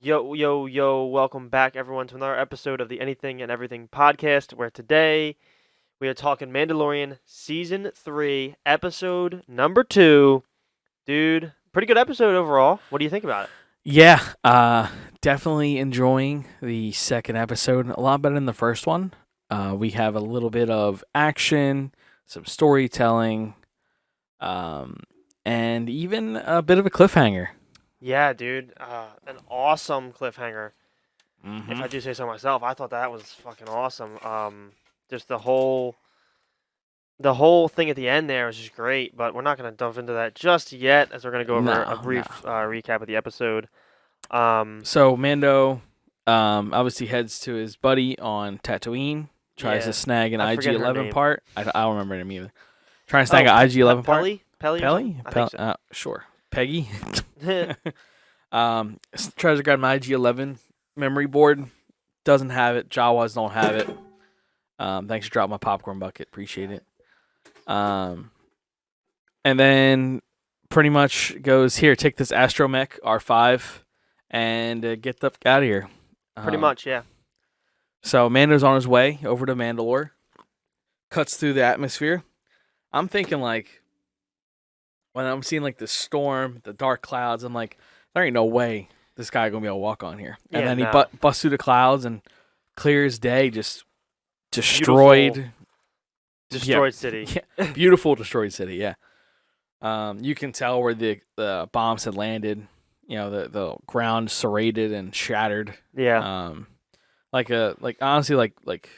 Yo, yo, yo, welcome back everyone to another episode of the Anything and Everything podcast, where today we are talking Mandalorian Season 3, Episode number 2. Dude, pretty good episode overall. What do you think about it? Yeah, definitely enjoying the second episode. A lot better than the first one. We have a little bit of action, some storytelling, um, and even a bit of a cliffhanger. Yeah, dude, an awesome cliffhanger. If Mm-hmm. I do say so myself, I thought that was fucking awesome. Just the whole thing at the end there was just great, but we're not going to delve into that just yet, as we're going to go over a No, no. brief recap of the episode. Um, So Mando, obviously heads to his buddy on Tatooine. Tries yeah, to snag an I forget her IG-11 name. part. I don't remember him either. Trying to snag an IG-11 part. Pelly or something? Pelly? I think so. Sure. Peggy. Tries to grab my IG-11 memory board. Doesn't have it. Jawas don't have it. Thanks for dropping my popcorn bucket. Appreciate it. And then pretty much goes, here, take this astromech R5 and get the fuck out of here. Pretty much, yeah. So Mando's on his way over to Mandalore. Cuts through the atmosphere. I'm thinking, like, when I'm seeing, like, the storm, the dark clouds, I'm like, there ain't no way this guy going to be able to walk on here. And Yeah, then no. he busts through the clouds and clear as day, just destroyed. Destroyed city. Yeah, beautiful destroyed city, yeah. You can tell where the bombs had landed. You know, the ground serrated and shattered. Yeah. Honestly, like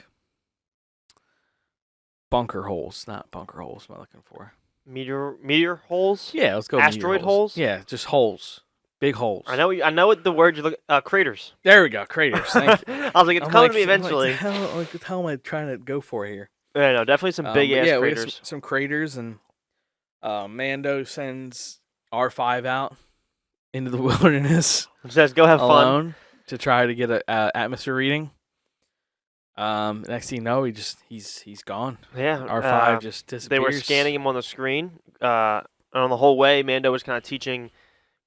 bunker holes, not bunker holes. What am I looking for? Meteor holes? Yeah, let's go. Meteor Asteroid holes? Yeah, just holes, big holes. I know what the word you look craters. There we go, craters. Thank you. I was like, it's coming to me I'm like, eventually. what the hell am I trying to go for here? Yeah, no, definitely some big But ass yeah, we have craters. some craters, and Mando sends R5 out into the wilderness It says go have fun. alone to try to get a atmosphere reading. Next thing you know, he's gone. Yeah. R5 just disappears. They were scanning him on the screen. And on the whole way, Mando was kind of teaching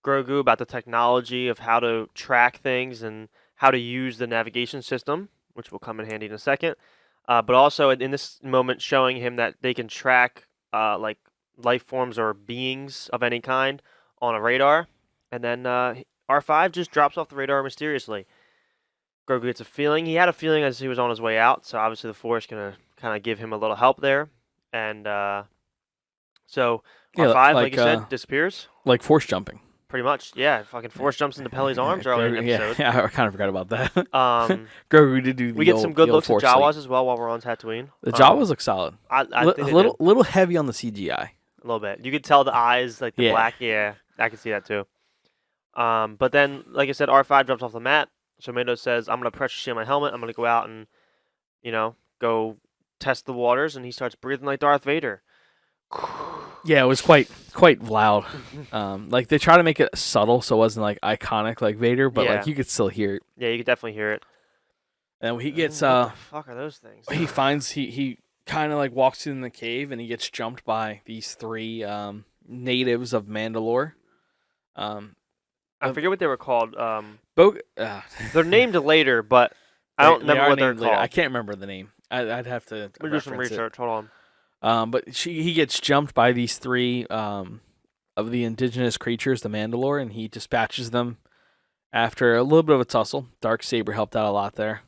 Grogu about the technology of how to track things and how to use the navigation system, which will come in handy in a second. But also in this moment, showing him that they can track like life forms or beings of any kind on a radar, and then R5 just drops off the radar mysteriously. Grogu gets a feeling. He had a feeling as he was on his way out, so obviously the Force gonna kind of give him a little help there, and so Yeah, R5, like you said, disappears. like force jumping. Pretty much, yeah. Fucking Force jumps into Pelly's arms earlier in the episode. Yeah, I kind of forgot about that. Um, Grogu did do. we get some good the old looks at force Jawas thing. as well while we're on Tatooine. The Jawas look solid. I think A they little heavy on the CGI. a little bit. You could tell the eyes, like the Yeah. black. Yeah, I can see that too. But then, like I said, R5 drops off the mat. So Mando says, "I'm gonna pressure seal my helmet. I'm gonna go out and, go test the waters." And he starts breathing like Darth Vader. Yeah, it was quite loud. Like they try to make it subtle, so it wasn't like iconic like Vader, but Yeah. like you could still hear it. Yeah, you could definitely hear it. And when he gets What the fuck are those things? he finds he kind of like walks in the cave and he gets jumped by these three natives of Mandalore. I forget what they were called. They're named later, but I don't remember what they're called. I can't remember the name. I'd have to. Let me do some reference it. research. Hold on. But he gets jumped by these three of the indigenous creatures, the Mandalore, and he dispatches them after a little bit of a tussle. Darksaber helped out a lot there.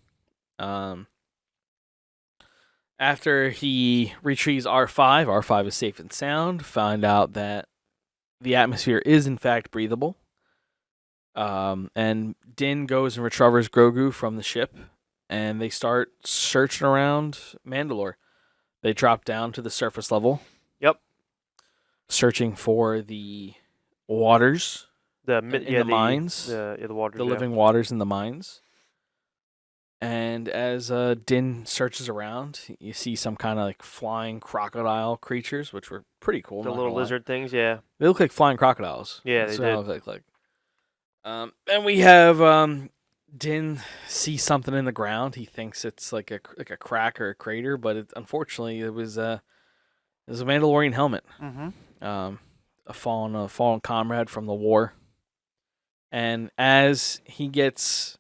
After he retrieves R5, R5 is safe and sound. Find out that the atmosphere is in fact breathable. And Din goes and recovers Grogu from the ship, and they start searching around Mandalore. They drop down to the surface level. Yep. Searching for the waters The mines. The waters. The living waters in the mines. And as Din searches around, you see some kind of like flying crocodile creatures, which were pretty cool. The not little gonna lie. lizard things. Yeah. They look like flying crocodiles. Yeah, That's they what did. it looked like. And we have Din see something in the ground. He thinks it's like a crack or a crater, but unfortunately it was a Mandalorian helmet. Mm-hmm. A fallen comrade from the war. And as he gets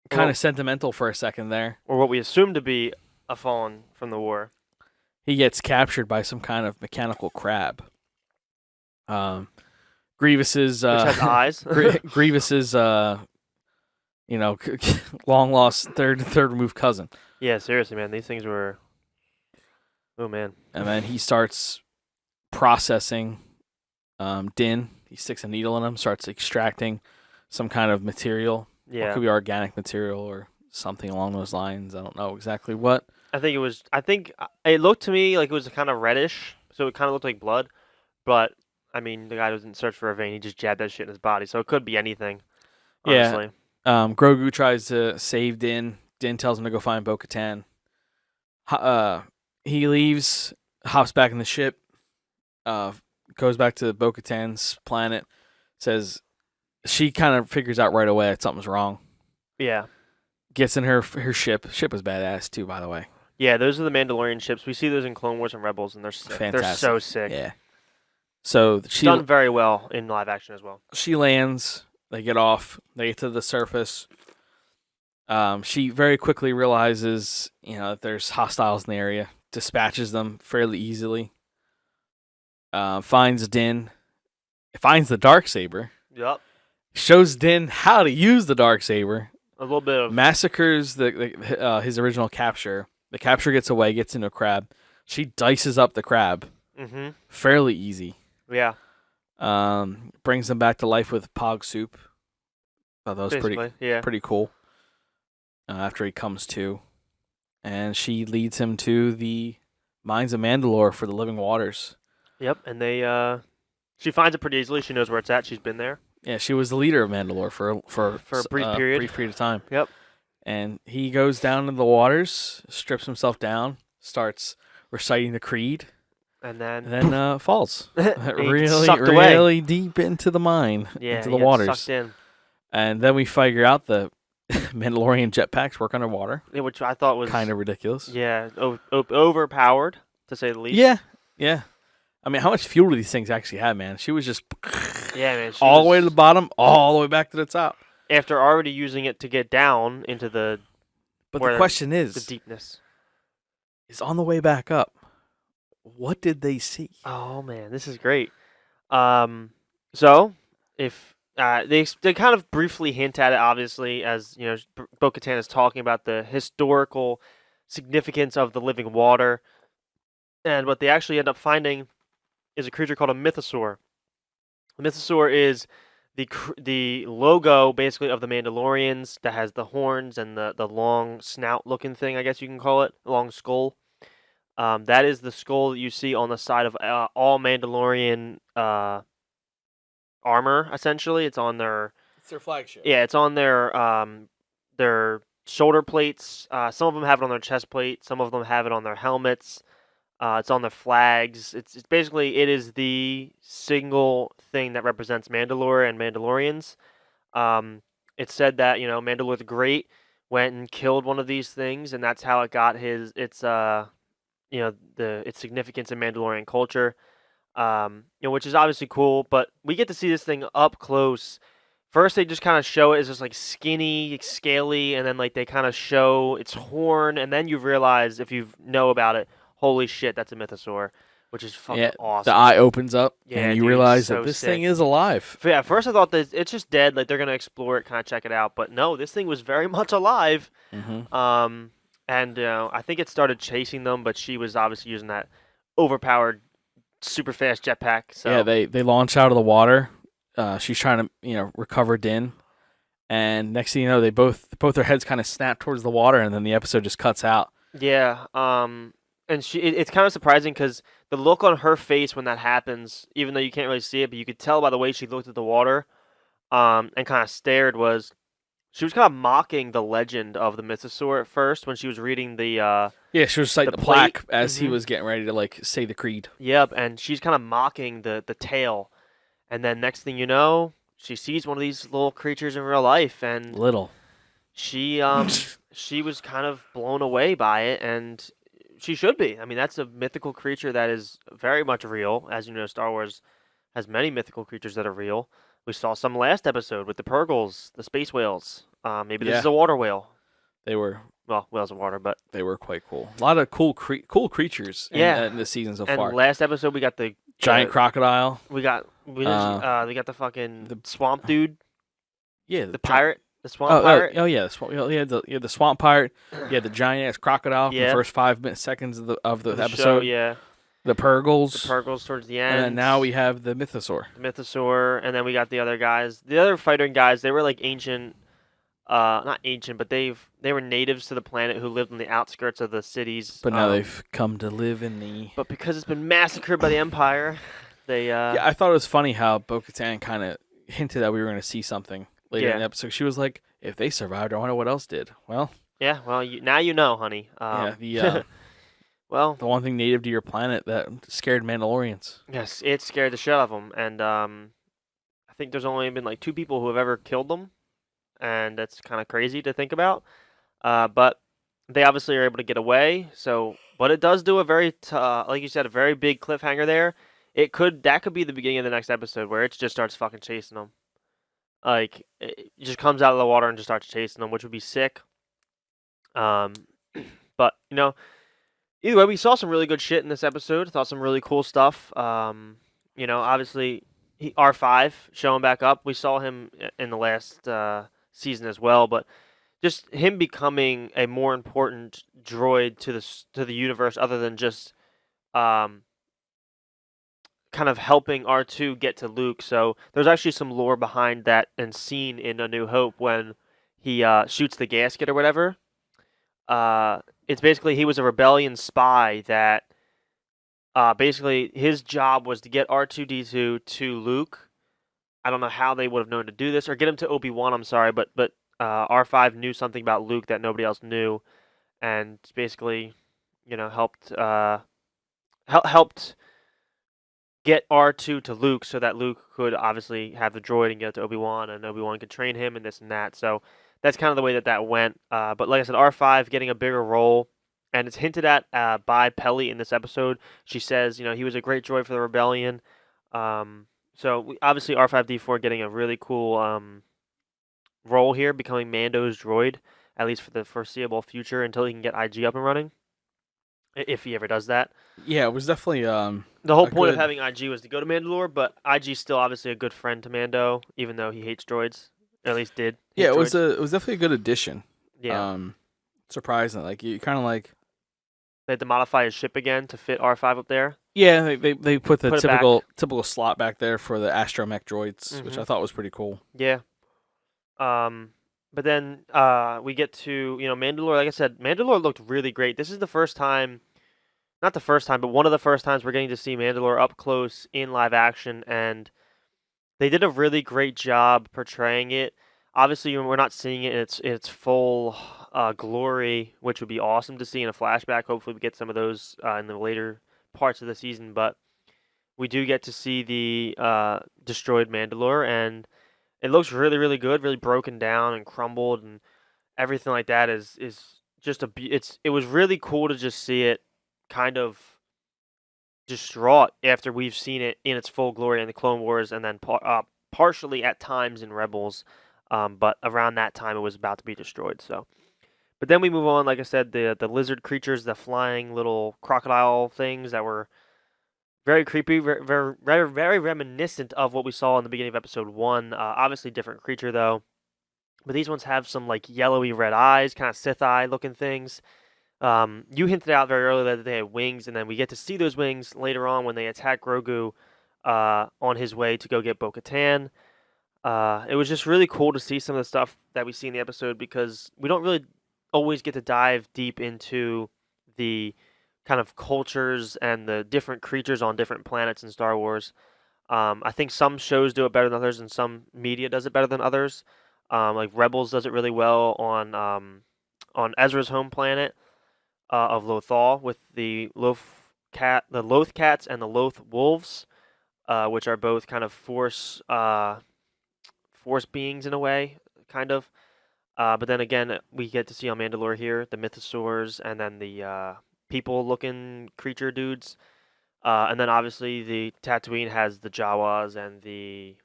kind Well, of sentimental for a second there, or what we assume to be a fallen from the war. he gets captured by some kind of mechanical crab. Grievous's Which has eyes. Grievous's long lost third removed cousin. Yeah, seriously, man. These things were. Oh man. And then he starts processing Din. He sticks a needle in him, starts extracting some kind of material. Yeah. It could be organic material or something along those lines. I don't know exactly what. I think it looked to me like it was kind of reddish, so it kind of looked like blood. But I mean, the guy doesn't search for a vein; he just jabbed that shit in his body, so it could be anything. Honestly. Yeah. Grogu tries to save Din. Din tells him to go find Bo-Katan. He leaves, hops back in the ship, goes back to Bo-Katan's planet. Says she kind of figures out right away that something's wrong. Yeah. Gets in her ship. Ship was badass too, by the way. Yeah, those are the Mandalorian ships. We see those in Clone Wars and Rebels, and they're sick. Fantastic. They're so sick. Yeah. So she done very well in live action as well. She lands. They get off. They get to the surface. She very quickly realizes, that there's hostiles in the area. Dispatches them fairly easily. Finds Din. Finds the Darksaber. Yep. Shows Din how to use the Darksaber. A little bit of massacres his original capture. The capture gets away, gets into a crab. She dices up the crab. Mm-hmm. Fairly easy. Yeah. Brings them back to life with pog soup. Thought that was pretty cool. After he comes to, and she leads him to the mines of Mandalore for the living waters. Yep, and she finds it pretty easily. She knows where it's at. She's been there. Yeah, she was the leader of Mandalore for a brief period of time. Yep. And he goes down into the waters, strips himself down, starts reciting the creed, and then falls sucked really away. deep into the mine, into the he waters. Sucked in. And then we figure out the Mandalorian jetpacks work underwater. Yeah, which I thought was kind of ridiculous. Yeah, overpowered to say the least. Yeah. I mean, how much fuel do these things actually have, man? She was just all the way to the bottom, all the way back to the top. After already using it to get down into the. But the question is, the deepness is on the way back up. What did they see? Oh man, this is great. So if they kind of briefly hint at it, obviously, as Bo-Katan is talking about the historical significance of the living water, and what they actually end up finding is a creature called a Mythosaur. The Mythosaur is the logo, basically, of the Mandalorians that has the horns and the long snout-looking thing, I guess you can call it, long skull. That is the skull that you see on the side of all Mandalorian armor, essentially. It's on their... It's their flagship. Yeah, it's on their shoulder plates. Some of them have it on their chest plate. Some of them have it on their helmets. It's on their flags. It's basically, it is the single thing that represents Mandalore and Mandalorians. It's said that, Mandalore the Great went and killed one of these things, and that's how it got its significance in Mandalorian culture. Which is obviously cool, but we get to see this thing up close. First, they just kind of show it as just like skinny, scaly, and then like they kind of show its horn, and then you realize, if you know about it, holy shit, that's a Mythosaur, which is fucking awesome. The eye opens up, and you realize that this thing is alive. Yeah, at first I thought that it's just dead, like they're gonna explore it, kind of check it out, but no, this thing was very much alive. Mm-hmm. And I think it started chasing them, but she was obviously using that overpowered, super fast jetpack. So yeah, they launch out of the water. She's trying to recover Din, and next thing you know, they both their heads kind of snap towards the water, and then the episode just cuts out. Yeah. And it's kind of surprising because the look on her face when that happens, even though you can't really see it, but you could tell by the way she looked at the water, and kind of stared, was she was kind of mocking the legend of the Mythosaur at first when she was reading the. Yeah, she was reciting the plaque as he was getting ready to say the creed. Yep, and she's kind of mocking the tale, and then next thing you know, she sees one of these little creatures in real life, and she she was kind of blown away by it, and she should be. I mean, that's a mythical creature that is very much real. As you know, Star Wars has many mythical creatures that are real. We saw some last episode with the Purgles, the space whales. Maybe this is Yeah, a water whale. they were Well, whales of water, but quite cool. A lot of cool creatures yeah. in this season so And far. last episode we got the Giant crocodile. Uh, we got the fucking the swamp dude, yeah, the pirate, the swamp oh pirate. yeah, the swamp pirate. Yeah, the giant ass crocodile from the Yeah, first 5 seconds of the the show. episode. Yeah, The the Purgles, Purgles towards the and then end. now we have the Mythosaur. The Mythosaur, and then we got the other guys. The other fighting guys, they were like ancient, not ancient, but they were natives to the planet who lived on the outskirts of the cities. But now they've come to live in the. But because it's been massacred by the Empire, they Yeah, I thought it was funny how Bo-Katan kind of hinted that we were going to see something later in the episode. She was like, "If they survived, I wonder what else did." Well, yeah. Well, now you know, honey. yeah, well, the one thing native to your planet that scared Mandalorians. yes, it scared the shit out of them, and I think there's only been like 2 people who have ever killed them, and that's kind of crazy to think about. But they obviously are able to get away. So, but it does do a very, like you said, a very big cliffhanger there. That could be the beginning of the next episode where it just starts fucking chasing them. Like it just comes out of the water and just starts chasing them, which would be sick. Um, but either way, we saw some really good shit in this episode. Thought some really cool stuff. Obviously, R5 showing back up. We saw him in the last season as well, but just him becoming a more important droid to the universe, other than just kind of helping R2 get to Luke. So there's actually some lore behind that and scene in A New Hope when he shoots the gasket or whatever. It's basically he was a rebellion spy that basically his job was to get R2D2 to Luke. I don't know how they would have known to do this, or get him to Obi-Wan. I'm sorry, but R5 knew something about Luke that nobody else knew, and basically, helped get R2 to Luke so that Luke could obviously have the droid and get it to Obi-Wan, and Obi-Wan could train him and this and that. So that's kind of the way that went. But like I said, R5 getting a bigger role, and it's hinted at by Pelly in this episode. She says, he was a great droid for the rebellion. Obviously R5D4 getting a really cool role here, becoming Mando's droid, at least for the foreseeable future until he can get IG up and running, if he ever does that. Yeah, it was definitely the whole point of having IG was to go to Mandalore, but IG's still obviously a good friend to Mando, even though he hates droids, or at least did. Yeah, it was definitely a good addition. Yeah, surprising. Like you kind of like they had to modify his ship again to fit R5 up there. Yeah, they put the typical slot back there for the astromech droids, which I thought was pretty cool. Yeah. But then we get to Mandalore. Like I said, Mandalore looked really great. This is the first time, not the first time, but one of the first times we're getting to see Mandalore up close in live action, and they did a really great job portraying it. Obviously, we're not seeing it in its full glory, which would be awesome to see in a flashback. Hopefully, we get some of those in the later parts of the season, but we do get to see the destroyed Mandalore, and it looks really, really good, really broken down and crumbled, and everything like that is just it was really cool to just see it kind of distraught after we've seen it in its full glory in the Clone Wars, and then partially at times in Rebels, but around that time it was about to be destroyed. So, but then we move on. Like I said, the lizard creatures, the flying little crocodile things that were very creepy, very, very, very, very reminiscent of what we saw in the beginning of episode 1. Obviously, different creature though, but these ones have some like yellowy red eyes, kind of Sith eye looking things. You hinted out very early that they had wings, and then we get to see those wings later on when they attack Grogu on his way to go get Bo-Katan. It was just really cool to see some of the stuff that we see in the episode, because we don't really always get to dive deep into the kind of cultures and the different creatures on different planets in Star Wars. I think some shows do it better than others, and some media does it better than others. Like Rebels does it really well on Ezra's home planet of Lothal with the Loth cats and the Loth wolves, which are both kind of force beings in a way, kind of. But then again, we get to see on Mandalore here the Mythosaurs, and then the people-looking creature dudes, and then obviously the Tatooine has the Jawas and the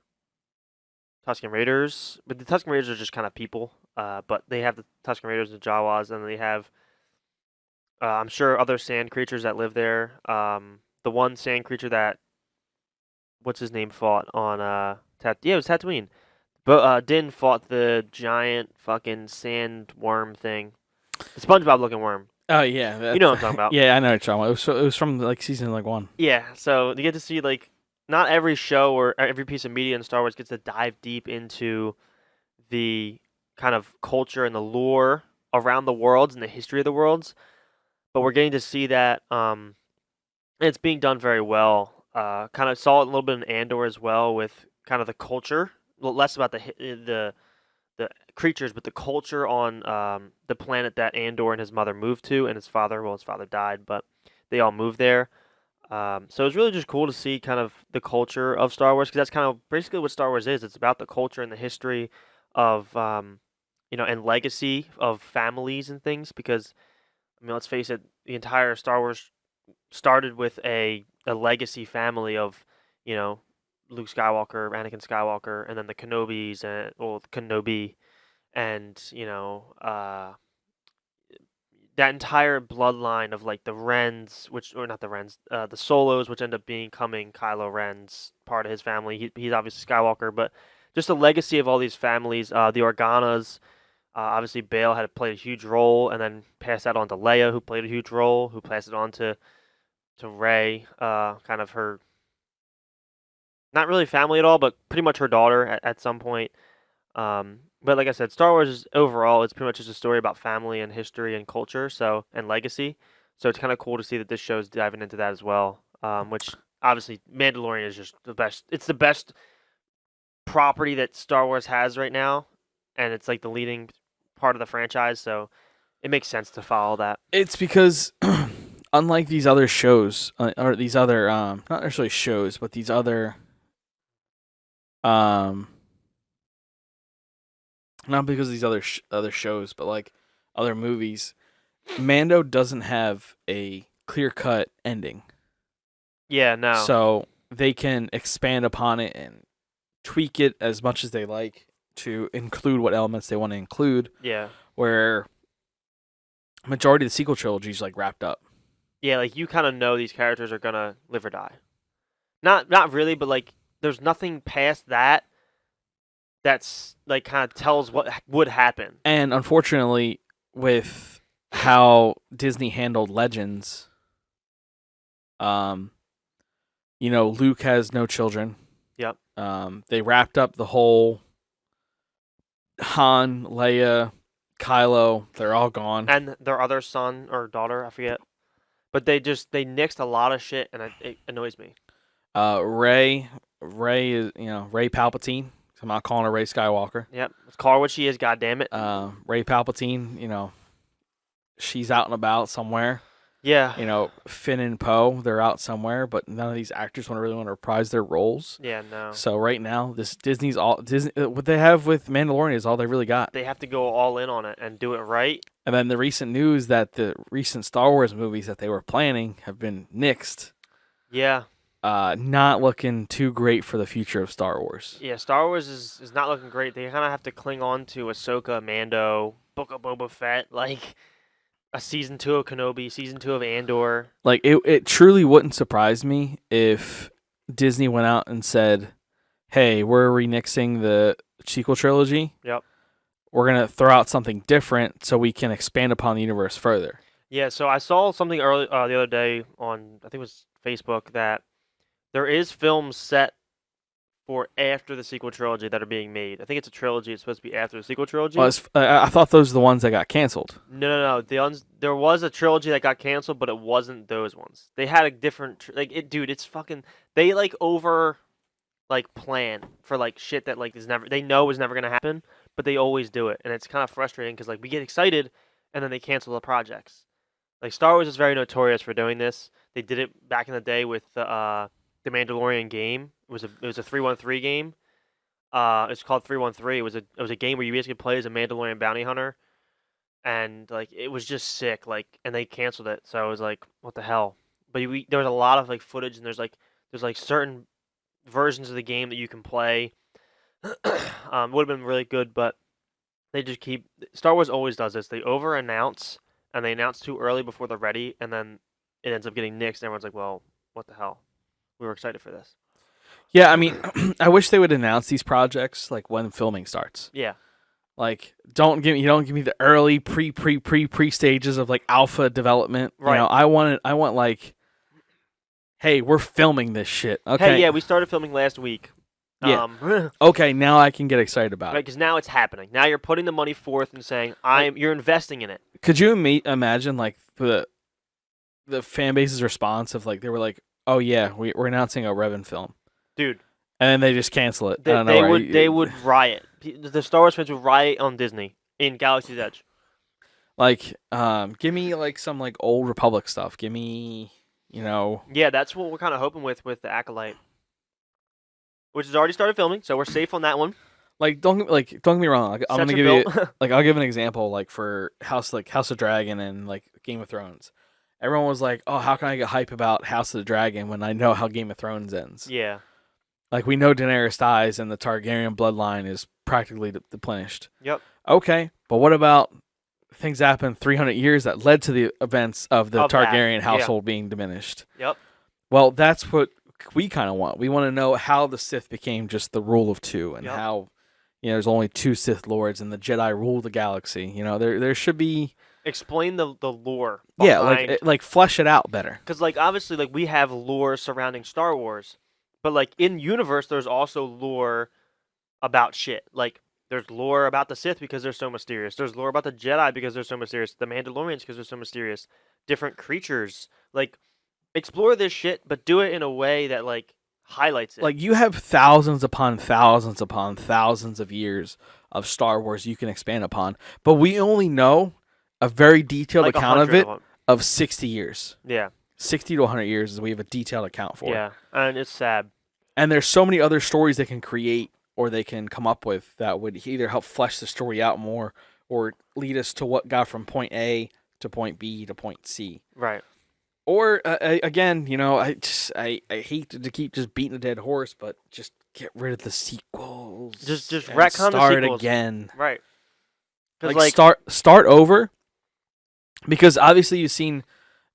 Tusken Raiders, but the Tusken Raiders are just kind of people. But they have the Tusken Raiders and Jawas, and they have I'm sure other sand creatures that live there. The one sand creature that what's his name fought on yeah, it was Tatooine. But Din fought the giant fucking sand worm thing, the SpongeBob looking worm. Oh yeah, You know what I'm talking about? yeah, I know what you're talking about. It was from like season like 1. Yeah. So you get to see like not every show or every piece of media in Star Wars gets to dive deep into the kind of culture and the lore around the worlds and the history of the worlds, but we're getting to see that and it's being done very well. Kind of saw it a little bit in Andor as well with kind of the culture, less about the creatures, but the culture on the planet that Andor and his mother moved to, and his father. Well, his father died, but they all moved there. So it's really just cool to see kind of the culture of Star Wars because that's kind of basically what Star Wars is. It's about the culture and the history of and legacy of families and things. Because I mean, let's face it, the entire Star Wars started with a legacy family of you know Luke Skywalker, Anakin Skywalker, and then the Kenobis and well Kenobi, and that entire bloodline of like the Rens, which or not the Rens, the Solos, which end up becoming Kylo Ren's part of his family. He's obviously Skywalker, but just the legacy of all these families. The Organas, obviously Bale had played a huge role, and then passed that on to Leia, who played a huge role, who passed it on to Rey, kind of her not really family at all, but pretty much her daughter at some point. But like I said, Star Wars is overall it's pretty much just a story about family and history and culture, so and legacy. So it's kind of cool to see that this show's diving into that as well. Which obviously Mandalorian is just the best. It's the best property that Star Wars has right now, and it's like the leading part of the franchise. So it makes sense to follow that. It's because unlike these other shows or these other not necessarily shows, but these other um not because of these other shows, but like other movies, Mando doesn't have a clear-cut ending. Yeah, no. So they can expand upon it and tweak it as much as they like to include what elements they want to include. Yeah. Where majority of the sequel trilogy is like wrapped up. Yeah, like you kind of know these characters are gonna live or die. Not really, but like there's nothing past that that's like kind of tells what would happen. And unfortunately, with how Disney handled Legends, Luke has no children. Yep. They wrapped up the whole Han, Leia, Kylo. They're all gone. And their other son or daughter, I forget. But they nixed a lot of shit, and it annoys me. Rey is Rey Palpatine. I'm not calling her Rey Skywalker. Yep, let's call her what she is. God damn it. Rey Palpatine. She's out and about somewhere. Yeah. Finn and Poe, they're out somewhere, but none of these actors really want to reprise their roles. Yeah, no. So right now, Disney. What they have with Mandalorian is all they really got. They have to go all in on it and do it right. And then the recent news that the recent Star Wars movies that they were planning have been nixed. Yeah. Not looking too great for the future of Star Wars. Yeah, Star Wars is not looking great. They kind of have to cling on to Ahsoka, Mando, Book of Boba Fett, like a season 2 of Kenobi, season 2 of Andor. Like it truly wouldn't surprise me if Disney went out and said, "Hey, we're renixing the sequel trilogy. Yep. We're gonna throw out something different so we can expand upon the universe further." Yeah, so I saw something early the other day on I think it was Facebook that there is films set for after the sequel trilogy that are being made. I think it's a trilogy. It's supposed to be after the sequel trilogy. Well, I thought those were the ones that got canceled. No. There was a trilogy that got canceled, but it wasn't those ones. They had a different dude. It's fucking. They plan for like shit that like is never. They know is never gonna happen, but they always do it, and it's kind of frustrating because like we get excited, and then they cancel the projects. Like Star Wars is very notorious for doing this. They did it back in the day with the Mandalorian game. It was a 3-1-3 game. It's called 3-1-3. It was a game where you basically play as a Mandalorian bounty hunter, and like it was just sick. Like, and they canceled it, so I was like, what the hell? But there was a lot of like footage, and there's like certain versions of the game that you can play Would have been really good, but they just keep Star Wars always does this. They over announce and they announce too early before they're ready, and then it ends up getting nixed. And everyone's like, "Well, what the hell? We were excited for this." Yeah, I mean, I wish they would announce these projects like when filming starts. Yeah, Like, don't give me the early pre stages of like alpha development. right. You know, I want like, hey, we're filming this shit. Okay, Hey, yeah, we started filming last week. Yeah. Right, Okay, now I can get excited about it. because now it's happening. Now you're putting the money forth and saying, you're investing in it." Could you imagine like the fan base's response of like they were like, oh yeah, we're announcing a Revan film, Dude, and then they just cancel it. I they, don't know. they Right? would they would riot. The Star Wars fans would riot on Disney in Galaxy's Edge. Like, give me like some like old Republic stuff. Give me, you know, Yeah, that's what we're kind of hoping with the Acolyte, which has already started filming, so we're safe on that one. like don't get me wrong. Like, I'm Sets gonna are give you built. like I'll give an example like for House of Dragon and like Game of Thrones. Everyone was like, oh, how can I get hype about House of the Dragon when I know how Game of Thrones ends? Yeah. Like we know Daenerys dies and the Targaryen bloodline is practically deplenished. Yep. Okay, but what about things that happened 300 years that led to the events of the Of that, Targaryen yeah. household being diminished? Yep. Well, that's what we kind of want. We want to know how the Sith became just the rule of two and Yep. how, you know, there's only two Sith lords and the Jedi rule the galaxy. You know, there should be Explain the lore. yeah, like flesh it out better. Because like obviously like we have lore surrounding Star Wars, but like in universe there's also lore about shit. Like there's lore about the Sith because they're so mysterious. There's lore about the Jedi because they're so mysterious. The Mandalorians because they're so mysterious. Different creatures. Like explore this shit, but do it in a way that like highlights it. Like you have thousands upon thousands upon thousands of years of Star Wars you can expand upon, but we only know a very detailed like account of 100 it them. of 60 years. Yeah. 60 to 100 years is we have a detailed account for. Yeah, and it's sad. And there's so many other stories they can create or they can come up with that would either help flesh the story out more or lead us to what got from point A to point B to point C. Right. Or again, you know, I hate to keep just beating a dead horse, but just get rid of the sequels. Just and retcon the start sequels. again. Right. Like start over, because obviously you've seen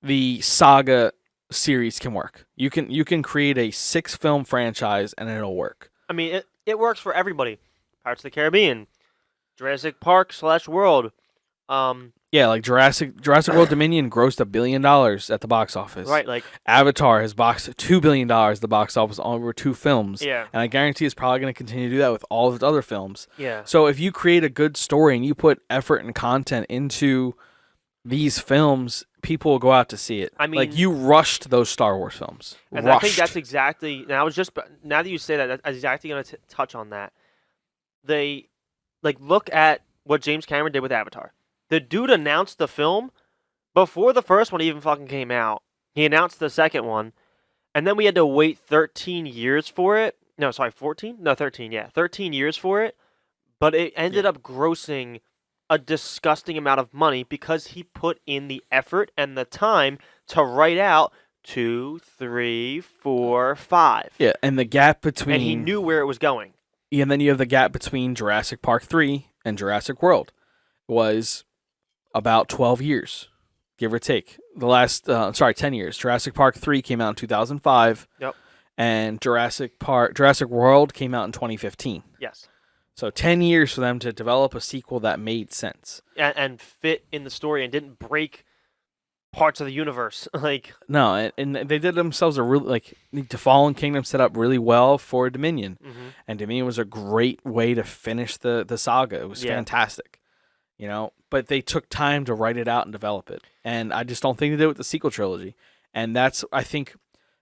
the saga series can work. You can create a 6-film franchise and it'll work. I mean, it works for everybody. Pirates of the Caribbean, Jurassic Park / World. Yeah, like Jurassic World Dominion grossed $1 billion at the box office. Right, like Avatar has boxed $2 billion at the box office over 2 films. yeah, And I guarantee it's probably going to continue to do that with all of its other films. yeah. So if you create a good story and you put effort and content into these films, people will go out to see it. I mean, like you rushed those Star Wars films. And rushed. I think that's exactly. And I was just now that you say that, that's exactly going to touch on that. They like look at what James Cameron did with Avatar. The dude announced the film before the first one even fucking came out. He announced the second one, and then we had to wait 13 years for it. No, sorry, 14? No, 13. Yeah, 13 years for it. But it ended up grossing a disgusting amount of money because he put in the effort and the time to write out 2, 3, 4, 5. Yeah, and the gap between... And he knew where it was going. And then you have the gap between Jurassic Park 3 and Jurassic World was about 12 years, give or take. The last, 10 years. Jurassic Park 3 came out in 2005. Yep. And Jurassic World came out in 2015. Yes. So 10 years for them to develop a sequel that made sense. And fit in the story and didn't break parts of the universe. Like No, and they did themselves a really, like, the Fallen Kingdom set up really well for Dominion. mm-hmm. And Dominion was a great way to finish the saga. It was fantastic. You know, but they took time to write it out and develop it. And I just don't think they did it with the sequel trilogy. And I think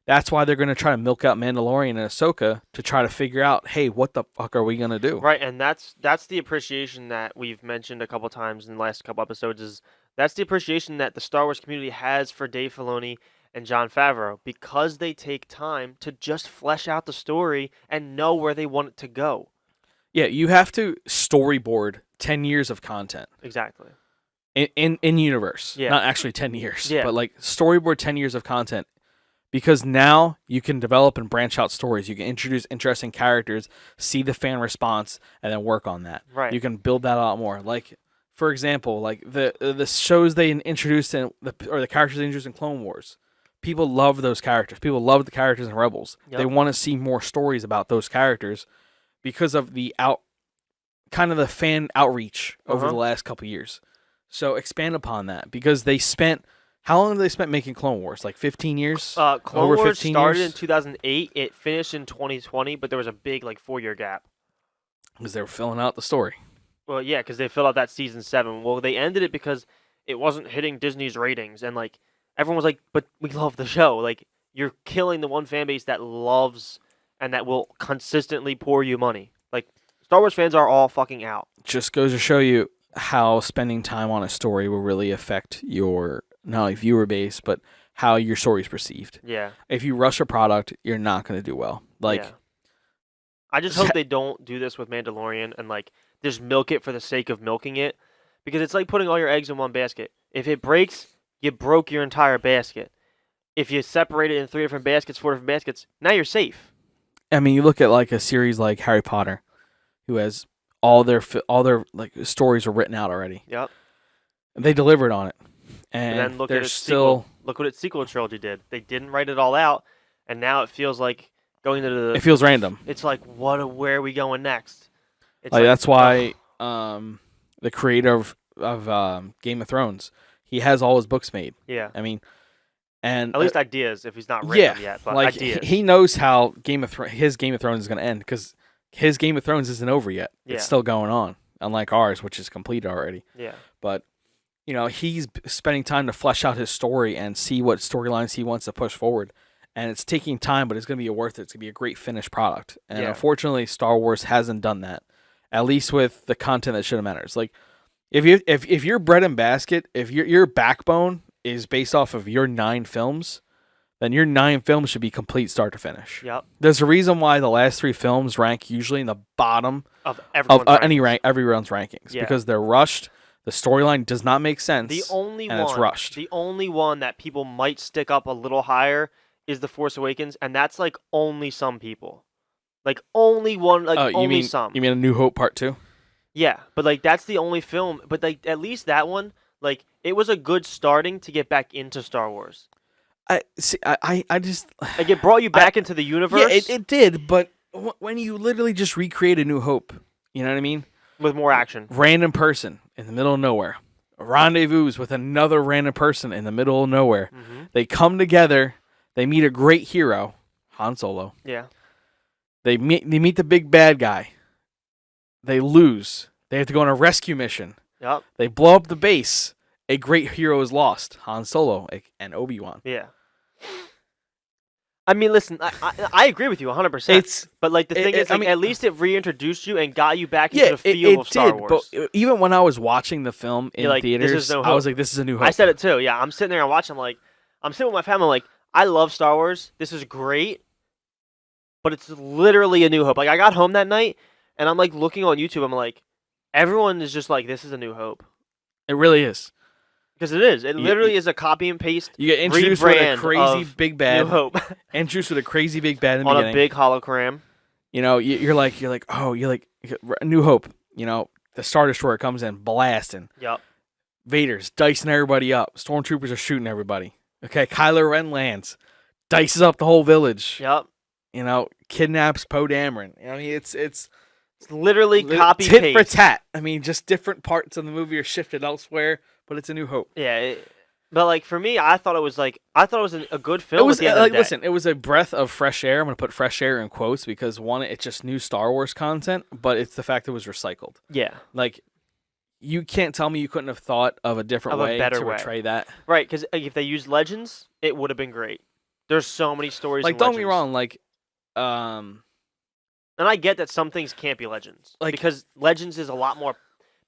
that's why they're going to try to milk out Mandalorian and Ahsoka to try to figure out, hey, what the fuck are we going to do? Right, and that's the appreciation that we've mentioned a couple times in the last couple episodes is that's the appreciation that the Star Wars community has for Dave Filoni and Jon Favreau because they take time to just flesh out the story and know where they want it to go. Yeah, you have to storyboard 10 years of content. Exactly. In universe. Yeah. Not actually 10 years, Yeah. but like storyboard 10 years of content because now you can develop and branch out stories. You can introduce interesting characters, see the fan response, and then work on that. Right. You can build that a lot more. Like, for example, like the shows they introduced or the characters they introduced in Clone Wars. People love those characters. People love the characters in Rebels. Yep. They want to see more stories about those characters because of the fan outreach over the last couple years. So expand upon that, because they spent. How long did they spend making Clone Wars? Like 15 years? Clone Over Wars 15 started years? in 2008. It finished in 2020, but there was a big 4-year gap. Because they were filling out the story. Well, yeah, because they filled out that season 7. Well, they ended it because it wasn't hitting Disney's ratings, and everyone was like, "But we love the show." Like, you're killing the one fan base that loves and that will consistently pour you money. Like, Star Wars fans are all fucking out. Just goes to show you how spending time on a story will really affect your not only viewer base, but how your story is perceived. Yeah. If you rush a product, you're not going to do well. Yeah. I just hope they don't do this with Mandalorian and just milk it for the sake of milking it, because it's like putting all your eggs in one basket. If it breaks, you broke your entire basket. If you separate it in 3 different baskets, 4 different baskets, now you're safe. I mean, you look at a series like Harry Potter, who has all their stories are written out already. Yep. They delivered on it. And then look at its still sequel. Look what its sequel trilogy did. They didn't write it all out, and now it feels like going into the. It feels random. It's like, where are we going next? It's that's why the creator of Game of Thrones, he has all his books made. Yeah. I mean, and at least ideas, if he's not written them yet, but ideas. He knows how his Game of Thrones is going to end, because his Game of Thrones isn't over yet. Yeah. It's still going on, unlike ours, which is completed already. Yeah. But he's spending time to flesh out his story and see what storylines he wants to push forward. And it's taking time, but it's going to be worth it. It's going to be a great finished product. And unfortunately, Star Wars hasn't done that, at least with the content that should have matters. Like, if your bread and basket, if your backbone is based off of your 9 films, then your 9 films should be complete start to finish. Yep. There's a reason why the last 3 films rank usually in the bottom of everyone's rankings, because they're rushed. The storyline does not make sense. It's rushed. The only one that people might stick up a little higher is The Force Awakens, and that's only some people. Only one, only some. You mean A New Hope Part 2? Yeah, but that's the only film. But at least that one, it was a good starting to get back into Star Wars. I just it brought you back into the universe. Yeah, it did. But when you literally just recreate A New Hope, you know what I mean? With more action. Random person in the middle of nowhere. Rendezvous with another random person in the middle of nowhere. Mm-hmm. They come together. They meet a great hero, Han Solo. Yeah. They meet the big bad guy. They lose. They have to go on a rescue mission. Yep. They blow up the base. A great hero is lost. Han Solo and Obi-Wan. Yeah. I mean, listen, I agree with you 100%. But the thing is, at least it reintroduced you and got you back into the feel of Star Wars. But even when I was watching the film in theaters, I was like, "This is A New Hope." I said it too. Yeah, I'm sitting there and watching. I'm sitting with my family. I'm like, I love Star Wars. This is great, but it's literally A New Hope. I got home that night and I'm looking on YouTube. I'm like, everyone is just like, "This is A New Hope." It really is. Because it is. It literally is a copy and paste. You get introduced with a crazy big bad. New Hope. Introduced with a crazy big bad in the on beginning. A big hologram. You're like New Hope. The Star Destroyer comes in blasting. Yep. Vader's dicing everybody up. Stormtroopers are shooting everybody. Okay, Kylo Ren lands, dices up the whole village. Yep. Kidnaps Poe Dameron. It's literally copy tit paste for tat. I mean, just different parts of the movie are shifted elsewhere, but it's A New Hope. Yeah, but for me, I thought it was a good film. It was at the end of the day. Listen, it was a breath of fresh air. I'm gonna put fresh air in quotes because one, it's just new Star Wars content, but it's the fact it was recycled. Yeah, you can't tell me you couldn't have thought of a different way to portray that. Right, because if they used Legends, it would have been great. There's so many stories. Don't get me wrong, and I get that some things can't be Legends, because Legends is a lot more.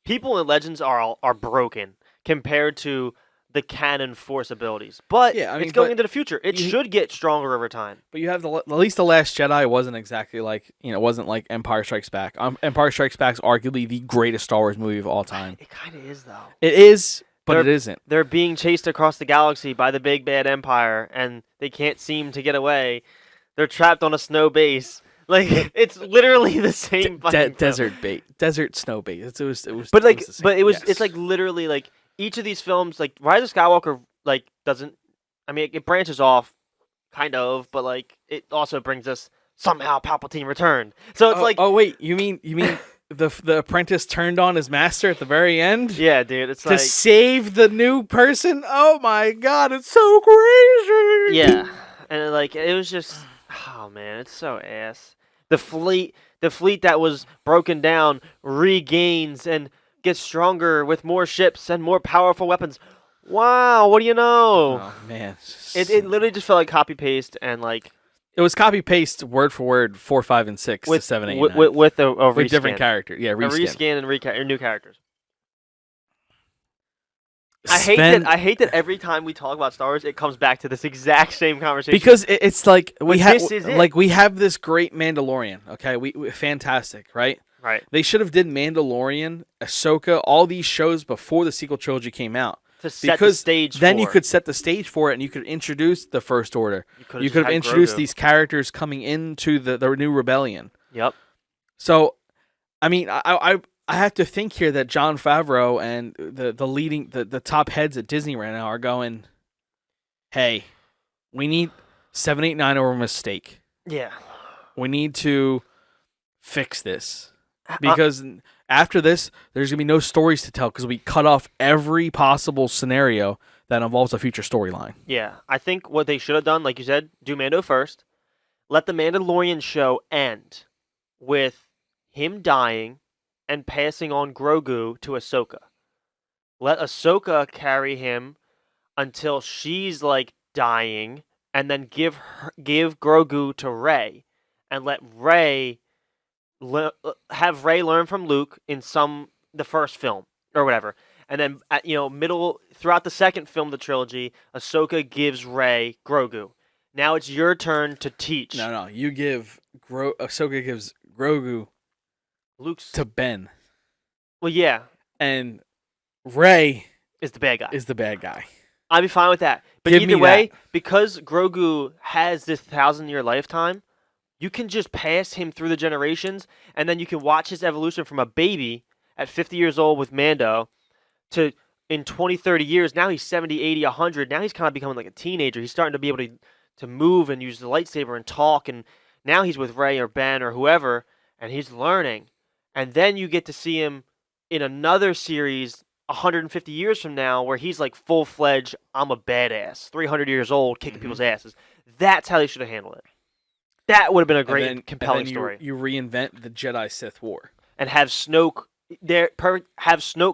People in Legends are broken compared to the canon Force abilities, but it's going into the future. It should get stronger over time. But you have at least The Last Jedi wasn't exactly it wasn't like Empire Strikes Back. Empire Strikes Back is arguably the greatest Star Wars movie of all time. It kind of is though. It is, but it isn't. They're being chased across the galaxy by the big bad Empire, and they can't seem to get away. They're trapped on a snow base. Like it's literally the same fucking desert snow base. It was. But like, it was the same. but it was. Yes. It's like literally like each of these films, like Rise of Skywalker, like doesn't. I mean, it branches off, kind of, but like it also brings us somehow Palpatine returned. So it's like, oh wait, you mean the apprentice turned on his master at the very end? yeah, dude, it's to like save the new person. Oh my god, it's so crazy. yeah, and like it was just, oh man, it's so ass. The fleet that was broken down regains and gets stronger with more ships and more powerful weapons. Wow, what do you know? Oh man, It literally just felt like copy paste and like it was copy paste word for word 4, 5, and 6 to 7, 8, 9. with a rescan. With different characters. Yeah, A reskin. rescan and new characters. I hate that every time we talk about Star Wars, it comes back to this exact same conversation. Because it's like we have this great Mandalorian. Okay, we fantastic, right? Right. They should have did Mandalorian, Ahsoka, all these shows before the sequel trilogy came out. To set the stage then for you could set the stage for it, and you could introduce the First Order. You could have introduced these characters coming into the new rebellion. Yep. So, I mean, I have to think here that Jon Favreau and the leading the top heads at Disney right now are going, hey, we need 7, 8, 9 over a mistake. Yeah. We need to fix this because after this, there's gonna be no stories to tell because we cut off every possible scenario that involves a future storyline. Yeah, I think what they should have done, like you said, do Mando first. Let the Mandalorian show end with him dying and passing on Grogu to Ahsoka. Let Ahsoka carry him until she's like dying, and then give Grogu to Rey, and let Rey have Rey learn from Luke in the first film or whatever, and then at, throughout the second film of the trilogy, Ahsoka gives Rey Grogu. Now it's your turn to teach. No, you give Ahsoka gives Grogu Luke's to Ben. Well, yeah, and Rey is the bad guy. I'd be fine with that. But either way, because Grogu has this 1,000-year lifetime, you can just pass him through the generations, and then you can watch his evolution from a baby at 50 years old with Mando to in 20, 30 years. Now he's 70, 80, 100. Now he's kind of becoming like a teenager. He's starting to be able to move and use the lightsaber and talk, and now he's with Rey or Ben or whoever, and he's learning. And then you get to see him in another series 150 years from now where he's like full-fledged, I'm a badass, 300 years old, kicking people's asses. That's how they should have handled it. That would have been a great, compelling story. You reinvent the Jedi-Sith War. And have Snoke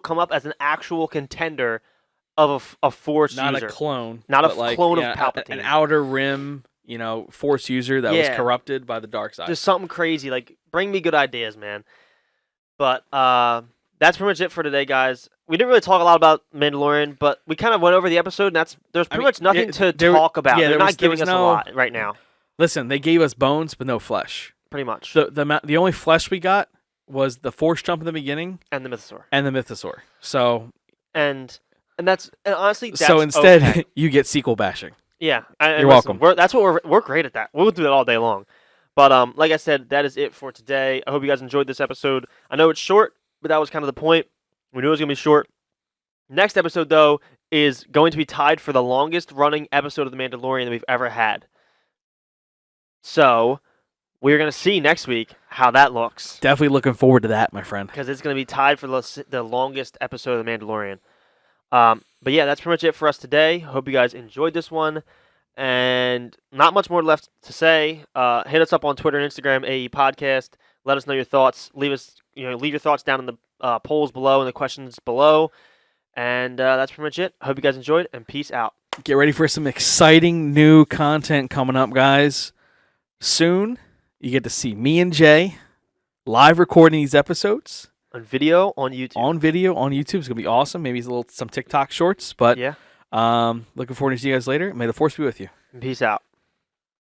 come up as an actual contender of a Force user. Not a clone. Not a clone of Palpatine. An Outer Rim, Force user that was corrupted by the dark side. Just something crazy. Like, bring me good ideas, man. But that's pretty much it for today, guys. We didn't really talk a lot about Mandalorian, but we kind of went over the episode, and there's pretty much nothing to talk about. They're not giving us a lot right now. Listen, they gave us bones, but no flesh. Pretty much. The only flesh we got was the Force jump in the beginning, and the Mythosaur. So, and honestly, that's so instead okay. You get sequel bashing. Yeah, you're welcome. We're great at that. We'll do that all day long. But like I said, that is it for today. I hope you guys enjoyed this episode. I know it's short, but that was kind of the point. We knew it was gonna be short. Next episode, though, is going to be tied for the longest running episode of The Mandalorian that we've ever had. So, we're going to see next week how that looks. Definitely looking forward to that, my friend. Because it's going to be tied for the longest episode of The Mandalorian. But yeah, that's pretty much it for us today. Hope you guys enjoyed this one. And not much more left to say. Hit us up on Twitter and Instagram, AE Podcast. Let us know your thoughts. Leave your thoughts down in the polls below and the questions below. And that's pretty much it. Hope you guys enjoyed, and peace out. Get ready for some exciting new content coming up, guys. Soon, you get to see me and Jay live recording these episodes. On video on YouTube. It's going to be awesome. Maybe some TikTok shorts. But yeah. Looking forward to see you guys later. May the Force be with you. Peace out.